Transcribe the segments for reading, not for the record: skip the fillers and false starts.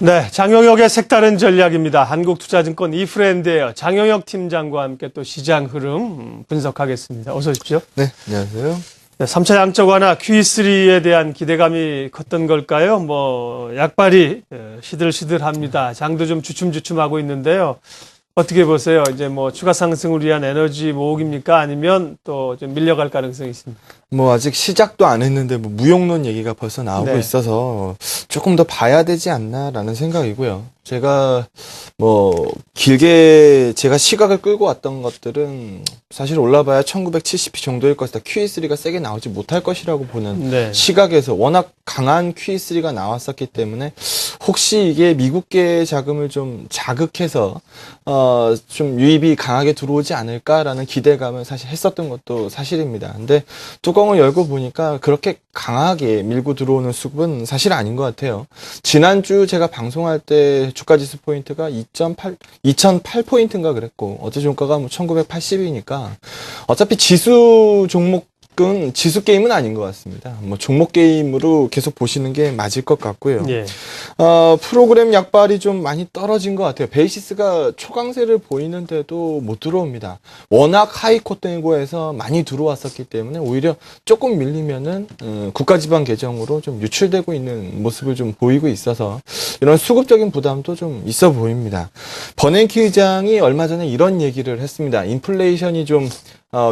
네, 장영혁의 색다른 전략입니다. 한국투자증권 이프랜드예요. 장영혁 팀장과 함께 또 시장 흐름 분석하겠습니다. 어서 오십시오. 네, 안녕하세요. 네, 3차 양적 완화 QE3에 대한 기대감이 컸던 걸까요? 약발이 시들시들합니다. 장도 좀 주춤주춤하고 있는데요. 어떻게 보세요? 이제 추가 상승을 위한 에너지 모으기입니까? 아니면 또 좀 밀려갈 가능성이 있습니다. 아직 시작도 안 했는데 무용론 얘기가 벌써 나오고 네. 있어서 조금 더 봐야 되지 않나라는 생각이고요. 제가 길게 제가 시각을 끌고 왔던 것들은 사실 올라봐야 1970p 정도일 것이다. QE3가 세게 나오지 못할 것이라고 보는 네. 시각에서 워낙 강한 QE3가 나왔었기 때문에 혹시 이게 미국계 자금을 좀 자극해서 좀 유입이 강하게 들어오지 않을까라는 기대감을 사실 했었던 것도 사실입니다. 근데 뚜껑을 열고 보니까 그렇게 강하게 밀고 들어오는 수급은 사실 아닌 것 같아요. 지난주 제가 방송할 때 주가지수 포인트가 2008포인트인가 그랬고 어제 종가가 1980이니까 어차피 지수 종목은 지수 게임은 아닌 것 같습니다. 종목 게임으로 계속 보시는 게 맞을 것 같고요. 예. 프로그램 약발이 좀 많이 떨어진 것 같아요. 베이시스가 초강세를 보이는데도 못 들어옵니다. 워낙 하이코땡고에서 많이 들어왔었기 때문에 오히려 조금 밀리면은 국가지방 계정으로 좀 유출되고 있는 모습을 좀 보이고 있어서 이런 수급적인 부담도 좀 있어 보입니다. 버냉키 의장이 얼마 전에 이런 얘기를 했습니다. 인플레이션이 좀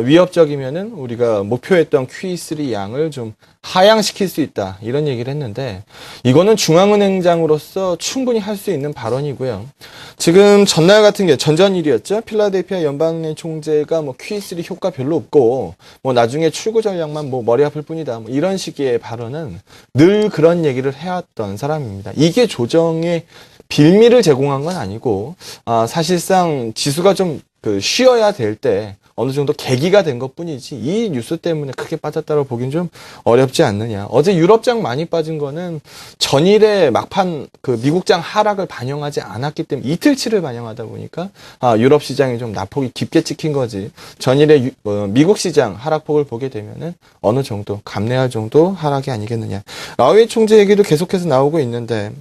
위협적이면은 우리가 목표했던 QE3 양을 좀 하향시킬 수 있다. 이런 얘기를 했는데 이거는 중앙은행장으로서 충분히 할 수 있는 발언이고요. 지금 전날 같은 게 전전일이었죠. 필라델피아 연방은행 총재가 QE3 효과 별로 없고 나중에 출구 전략만 머리 아플 뿐이다. 이런 식의 발언은 늘 그런 얘기를 해왔던 사람입니다. 이게 조정의 빌미를 제공한 건 아니고 사실상 지수가 좀 쉬어야 될 때 어느 정도 계기가 된 것뿐이지 이 뉴스 때문에 크게 빠졌다고 보긴 좀 어렵지 않느냐. 어제 유럽장 많이 빠진 거는 전일에 막판 미국장 하락을 반영하지 않았기 때문에 이틀치를 반영하다 보니까 유럽 시장이 좀 낙폭이 깊게 찍힌 거지. 전일에 미국 시장 하락폭을 보게 되면은 어느 정도 감내할 정도 하락이 아니겠느냐. 라우이 총재 얘기도 계속해서 나오고 있는데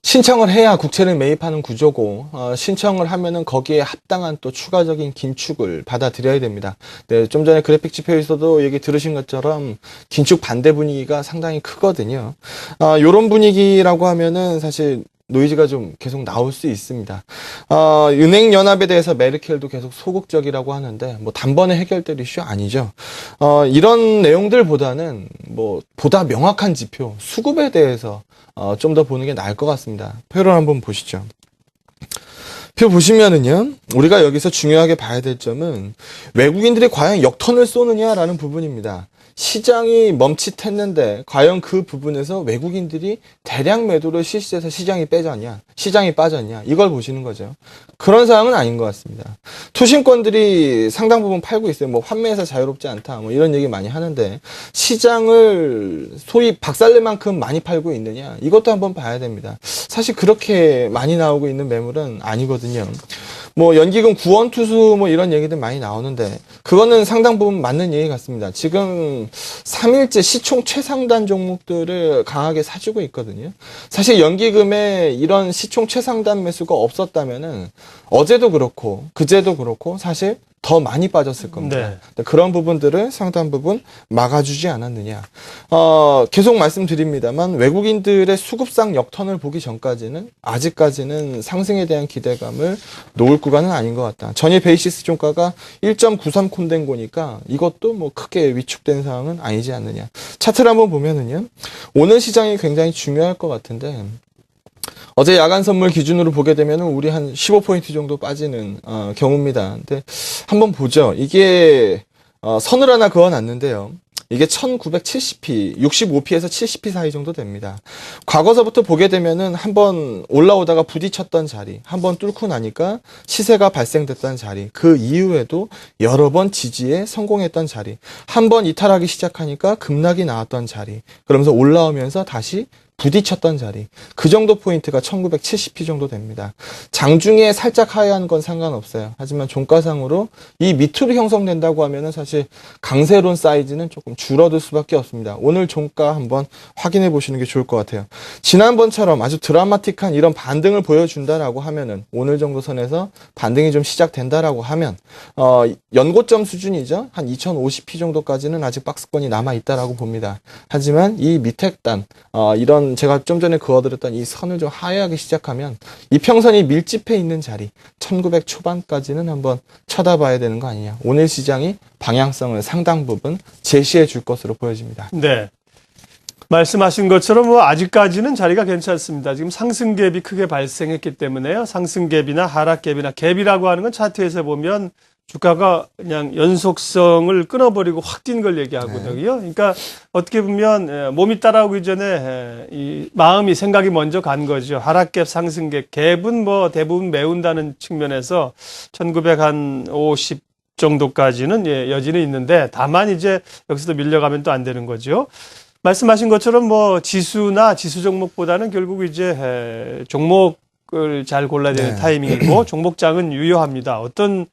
신청을 해야 국채를 매입하는 구조고 신청을 하면은 거기에 합당한 또 추가적인 긴축을 받아들여야 됩니다. 네, 좀 전에 그래픽 지표에서도 얘기 들으신 것처럼 긴축 반대 분위기가 상당히 크거든요. 요런 분위기라고 하면은 사실 노이즈가 좀 계속 나올 수 있습니다. 은행연합에 대해서 메르켈도 계속 소극적이라고 하는데 단번에 해결될 이슈 아니죠. 이런 내용들보다는 보다 명확한 지표, 수급에 대해서 좀 더 보는 게 나을 것 같습니다. 표를 한번 보시죠. 표 보시면은요, 우리가 여기서 중요하게 봐야 될 점은 외국인들이 과연 역턴을 쏘느냐라는 부분입니다. 시장이 멈칫했는데 과연 그 부분에서 외국인들이 대량 매도를 실시해서 시장이 빠졌냐 이걸 보시는 거죠. 그런 상황은 아닌 것 같습니다. 투신권들이 상당 부분 팔고 있어요. 환매에서 자유롭지 않다 이런 얘기 많이 하는데 시장을 소위 박살내만큼 많이 팔고 있느냐 이것도 한번 봐야 됩니다. 사실 그렇게 많이 나오고 있는 매물은 아니거든요. 연기금 구원 투수 이런 얘기들 많이 나오는데 그거는 상당 부분 맞는 얘기 같습니다. 지금 3일째 시총 최상단 종목들을 강하게 사주고 있거든요. 사실 연기금에 이런 시총 최상단 매수가 없었다면은 어제도 그렇고 그제도 그렇고 사실 더 많이 빠졌을 겁니다. 네. 그런 부분들을 상당 부분 막아주지 않았느냐. 계속 말씀드립니다만 외국인들의 수급상 역턴을 보기 전까지는 아직까지는 상승에 대한 기대감을 놓을 구간은 아닌 것 같다. 전일 베이시스 종가가 1.93 콘덴고니까 이것도 크게 위축된 상황은 아니지 않느냐. 차트를 한번 보면은요. 오늘 시장이 굉장히 중요할 것 같은데 어제 야간 선물 기준으로 보게 되면 우리 한 15포인트 정도 빠지는 경우입니다. 근데 한번 보죠. 이게 선을 하나 그어놨는데요. 이게 1970p, 65p에서 70p 사이 정도 됩니다. 과거서부터 보게 되면은 한번 올라오다가 부딪혔던 자리, 한번 뚫고 나니까 시세가 발생됐던 자리, 그 이후에도 여러 번 지지에 성공했던 자리, 한번 이탈하기 시작하니까 급락이 나왔던 자리, 그러면서 올라오면서 다시 부딪혔던 자리, 그 정도 포인트가 1970p 정도 됩니다. 장중에 살짝 하회한 건 상관없어요. 하지만 종가상으로 이 밑으로 형성된다고 하면은 사실 강세론 사이즈는 조금 줄어들 수밖에 없습니다. 오늘 종가 한번 확인해 보시는 게 좋을 것 같아요. 지난번처럼 아주 드라마틱한 이런 반등을 보여준다라고 하면은 오늘 정도 선에서 반등이 좀 시작된다라고 하면 연고점 수준이죠. 한 2050p 정도까지는 아직 박스권이 남아 있다라고 봅니다. 하지만 이 밑에 단 이런 제가 좀 전에 그어드렸던 이 선을 좀 하회하기 시작하면 이평선이 밀집해 있는 자리 1900 초반까지는 한번 쳐다봐야 되는 거 아니냐. 오늘 시장이 방향성을 상당 부분 제시해 줄 것으로 보여집니다. 네. 말씀하신 것처럼 뭐 아직까지는 자리가 괜찮습니다. 지금 상승갭이 크게 발생했기 때문에요. 상승갭이나 하락갭이나 갭이라고 하는 건 차트에서 보면 주가가 그냥 연속성을 끊어버리고 확 뛴 걸 얘기하거든요. 그러니까 어떻게 보면 몸이 따라오기 전에 이 마음이 생각이 먼저 간 거죠. 하락갭, 상승갭, 갭은 뭐 대부분 메운다는 측면에서 1950 정도까지는 여지는 있는데 다만 이제 여기서도 밀려가면 또 안 되는 거죠. 말씀하신 것처럼 뭐 지수나 지수 종목보다는 결국 이제 종목을 잘 골라야 되는 타이밍이고 종목장은 유효합니다. 어떤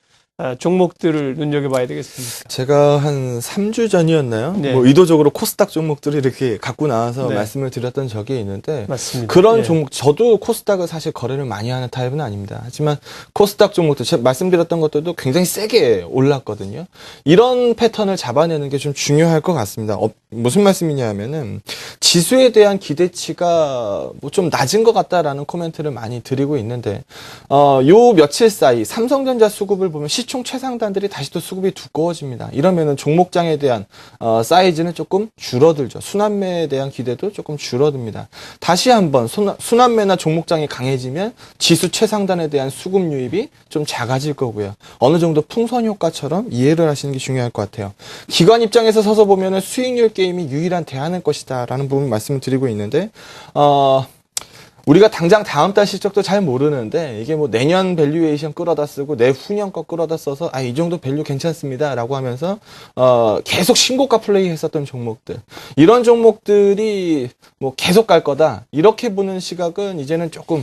종목들을 눈여겨봐야 되겠습니까? 제가 한 3주 전이었나요? 네. 뭐 의도적으로 코스닥 종목들을 이렇게 갖고 나와서 네. 말씀을 드렸던 적이 있는데 맞습니다. 그런 예. 종목, 저도 코스닥을 사실 거래를 많이 하는 타입은 아닙니다. 하지만 코스닥 종목들, 제가 말씀드렸던 것들도 굉장히 세게 올랐거든요. 이런 패턴을 잡아내는 게 좀 중요할 것 같습니다. 무슨 말씀이냐 하면은 지수에 대한 기대치가 뭐 좀 낮은 것 같다라는 코멘트를 많이 드리고 있는데 요 며칠 사이 삼성전자 수급을 보면 시총 최상단들이 다시 또 수급이 두꺼워집니다. 이러면은 종목장에 대한 사이즈는 조금 줄어들죠. 순환매에 대한 기대도 조금 줄어듭니다. 다시 한번 순환매나 종목장이 강해지면 지수 최상단에 대한 수급 유입이 좀 작아질 거고요. 어느 정도 풍선 효과처럼 이해를 하시는 게 중요할 것 같아요. 기관 입장에서 서서 보면은 수익률 게임이 유일한 대안일 것이다 라는 부분 말씀을 드리고 있는데 우리가 당장 다음 달 실적도 잘 모르는데 이게 뭐 내년 밸류에이션 끌어다 쓰고 내후년 거 끌어다 써서 이 정도 밸류 괜찮습니다 라고 하면서 계속 신고가 플레이 했었던 종목들, 이런 종목들이 뭐 계속 갈 거다 이렇게 보는 시각은 이제는 조금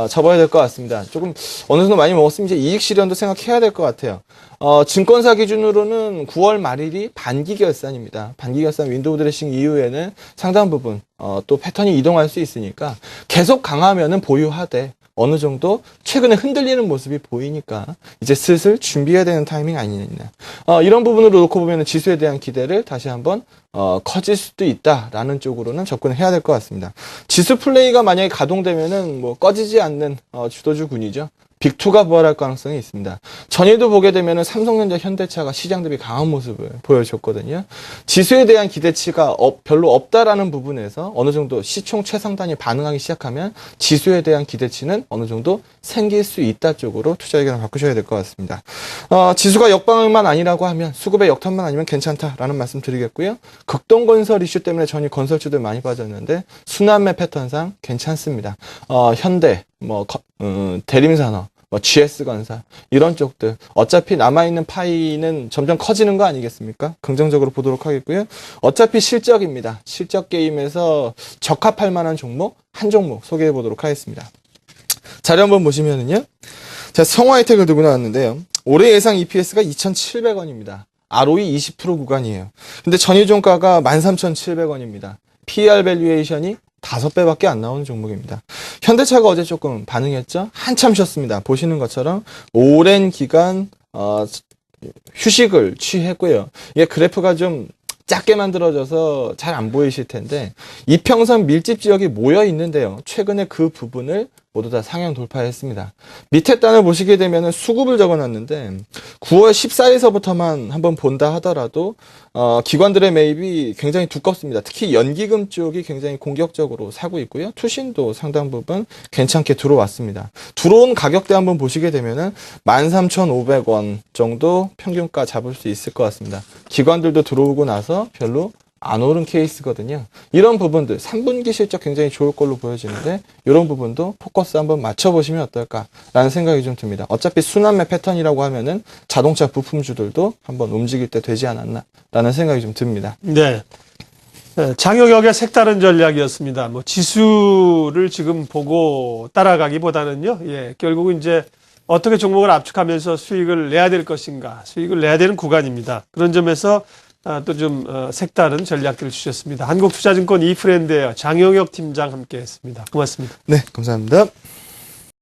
접어야 될 것 같습니다. 조금 어느 정도 많이 먹었으면 이제 이익 실현도 생각해야 될 것 같아요. 증권사 기준으로는 9월 말일이 반기 결산입니다. 반기 결산 윈도우 드레싱 이후에는 상당 부분 또 패턴이 이동할 수 있으니까 계속 강하면은 보유하되 어느 정도 최근에 흔들리는 모습이 보이니까 이제 슬슬 준비해야 되는 타이밍 아니냐. 이런 부분으로 놓고 보면 지수에 대한 기대를 다시 한번 커질 수도 있다라는 쪽으로는 접근을 해야 될 것 같습니다. 지수 플레이가 만약에 가동되면은 뭐 꺼지지 않는 주도주군이죠. 빅2가 부활할 가능성이 있습니다. 전일도 보게 되면 삼성전자, 현대차가 시장 대비 강한 모습을 보여줬거든요. 지수에 대한 기대치가 별로 없다라는 부분에서 어느 정도 시총 최상단이 반응하기 시작하면 지수에 대한 기대치는 어느 정도 생길 수 있다 쪽으로 투자 의견을 바꾸셔야 될 것 같습니다. 지수가 역방만 아니라고 하면 수급의 역턴만 아니면 괜찮다라는 말씀 드리겠고요. 극동건설 이슈 때문에 전일 건설주들 많이 빠졌는데 순환매 패턴상 괜찮습니다. 현대, 대림산업, GS건설 이런 쪽들 어차피 남아있는 파이는 점점 커지는 거 아니겠습니까? 긍정적으로 보도록 하겠고요. 어차피 실적입니다. 실적 게임에서 적합할 만한 종목 한 종목 소개해 보도록 하겠습니다. 자료 한번 보시면은요. 제가 성화혜택을 들고 나왔는데요. 올해 예상 EPS가 2,700원입니다. ROE 20% 구간이에요. 근데 전일 종가가 13,700원입니다. PER 밸류에이션이 5배밖에 안 나오는 종목입니다. 현대차가 어제 조금 반응했죠? 한참 쉬었습니다. 보시는 것처럼 오랜 기간 휴식을 취했고요. 이게 그래프가 좀 작게 만들어져서 잘 안 보이실 텐데 이평선 밀집 지역이 모여 있는데요. 최근에 그 부분을 모두 다 상향 돌파했습니다. 밑에 단을 보시게 되면 수급을 적어놨는데 9월 14일서부터만 한번 본다 하더라도 기관들의 매입이 굉장히 두껍습니다. 특히 연기금 쪽이 굉장히 공격적으로 사고 있고요. 투신도 상당 부분 괜찮게 들어왔습니다. 들어온 가격대 한번 보시게 되면은 13,500원 정도 평균가 잡을 수 있을 것 같습니다. 기관들도 들어오고 나서 별로 안 오른 케이스거든요. 이런 부분들 3분기 실적 굉장히 좋을 걸로 보여지는데 이런 부분도 포커스 한번 맞춰보시면 어떨까라는 생각이 좀 듭니다. 어차피 순환매 패턴이라고 하면은 자동차 부품주들도 한번 움직일 때 되지 않았나라는 생각이 좀 듭니다. 네. 장영혁의 색다른 전략이었습니다. 뭐 지수를 지금 보고 따라가기보다는요, 예, 결국은 이제 어떻게 종목을 압축하면서 수익을 내야 될 것인가, 수익을 내야 되는 구간입니다. 그런 점에서 또 좀 색다른 전략들을 주셨습니다. 한국투자증권 이프렌드의 장영혁 팀장 함께했습니다. 고맙습니다. 네, 감사합니다.